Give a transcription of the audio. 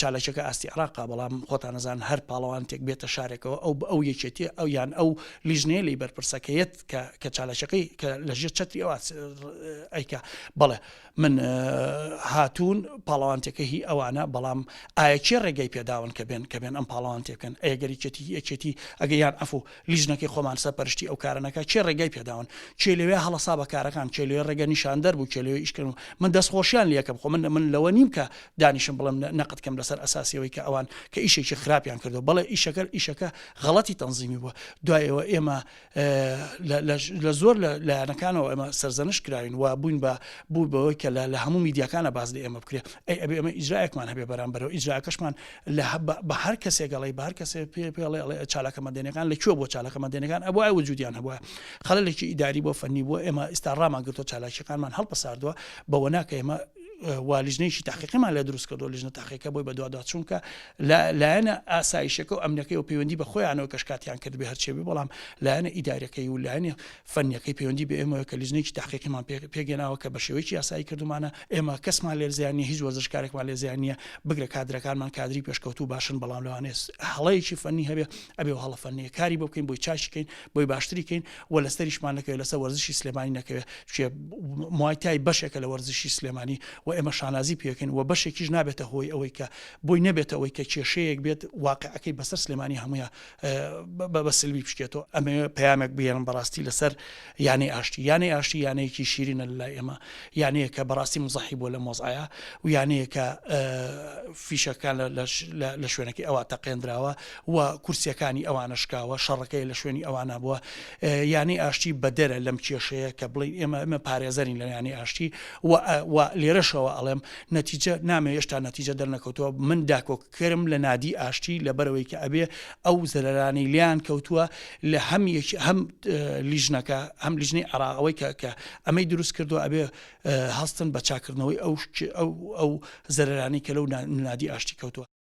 چالەکەەکە ئاستی عراقا بەڵام خۆتان نەزان هەر پاڵەوانێک بێتە شارێکەوە ئەو یەکێتی ئەو یان ئەو لیژنەیە لی بەرپرسەکەیت کە چالەشەکەی کە لەژێر چتری ئەو ئەیکە بەڵێ من هاتوون پاڵەوانتێکە هی ئەوانە بەڵام ئایا چێ ڕێگەی پێداون کە بێن ئەم پاڵەوانتێکن ئەگەریچێتی یەکێتی ئەگەیان ئەفو لیژنەکەی خۆمان سەرپەرشتی ئەو کارەکە چێ ڕێگەی پێداون چێ لەوێ هەڵەسا بە کارەکان چێ لێ ڕێگە نیشان دەربوو چێ لێ ئیشکردن من دەستخۆشیان لەکەم خۆ من لەوە نیم کە دانیشم بڵم نەقدکەم لەسەر ئەساسیەوەی کە ئەوان کە ئیشێکی خراپیان کردو بەڵێ ئیشەکە غەڵەتی تەنزیمی بووە دوایەوە ئێمە لە زۆر لایەنەکانەوە ئێمە سەرزەنش کراین و بووین بوو بەوەی کە لە هەموو میدیاکانە باز لە ئێمە بکرێ ئەبێ ئەمە ئیجرایەکمان هەبێ بەرامبەرەوە ئیجراکەشمان بە هەر کەسێک گەڵی بە هەر کەسێ پێڵێ چالەکە مەدەنیەکان لەکوێ بۆ چالەکە مەدەنیەکان ئەوە وجودیان هەبووە خەڵێکی ئیداری بۆ فەنی بووە ئێمە ئێستا ڕامان گرتۆ چالاکیەکانمان هەڵبەساردووە بەوە ناکە ئێمە والیژنەیەکی تاقیقیمان لە دروست کردو لیژنە تاقیقەکە بۆی بە دووادات چونکە لایەنە ئاسایشەکە و ئەمنەکەی و پەیوەندی بە خۆیانەوە کەشکاتیان کرد بێ هەرچێبی بەڵام لایەنە ئیداریەکەی و لایەنە فەنیەکەی پەیوەندی بە ئێمەوە کە لیژنەیەکی تاقیقیمان پێگەناوە کە بە شێوەیەکی یاسایی کردومانە ئێمە کەسمان لێ زیان نیە هیچ وەرزشکارێکمان لێ زیان نیە بگرە کادرەکانمان کادری پێشکەوتوو باشن بەڵام لەوانێت هەڵەیەکی فەنی هەبێ ئەبێ و هەڵە فەنیە کاری بۆ بکەین بۆی چاشیکەین بۆی باشتری کەین و لەستەریشمان نەکەوێت لەسەر وەرزشی سلێمانی نەکەوێت موایتای بەشێکە لە وەرزشی سلێمانی و ئێمە شانازی پێکەین و بەشێکیش نابێتە هۆی ئەوەی کە بۆی نەبێتە ئەوەی کە کێشەیەک بێت واقعەکەی بەسەر سلێمانی هەموویە بە سلبی بشکێتەوە ئەمە پەیامێک بێنن بەڕاستی لەسەر یانەی ئاشتی یانەیەکی شیرینە لای ئێمە یانەیە کە بەڕاستی مزەحی بۆ لە مۆزایە و یانەیە کە فیشەکان لە شوێنەکەی ئەوە تەقێنراوە و کورسیەکانی ئەوانە شکاوە شەڕەکەی لە شوێنی ئەوانە بووە یانەی ئاشتی بە دەرە لەم کێشەیە کە بڵین ئێمە پارێزەرین لە یانەی ئاشتی و لێرەشەوە ئەڵێم نەتیجە نامێ هێشتا نەتیجە دەرنەکەوتووە من داکۆکرم لە نادی ئاشتی لەبەرەوەی کە ئەبێ ئەو زەرەرانی لیان کەوتووە لە هەم لیژنەکە هەم لیژنەی عێراقەوەی کە ئەمەی دروست کردووە ئەبێ هەستن بە چاکردنەوەی ئەو زەرەرانی کە لەو نادی ئاشتی کەوتووە.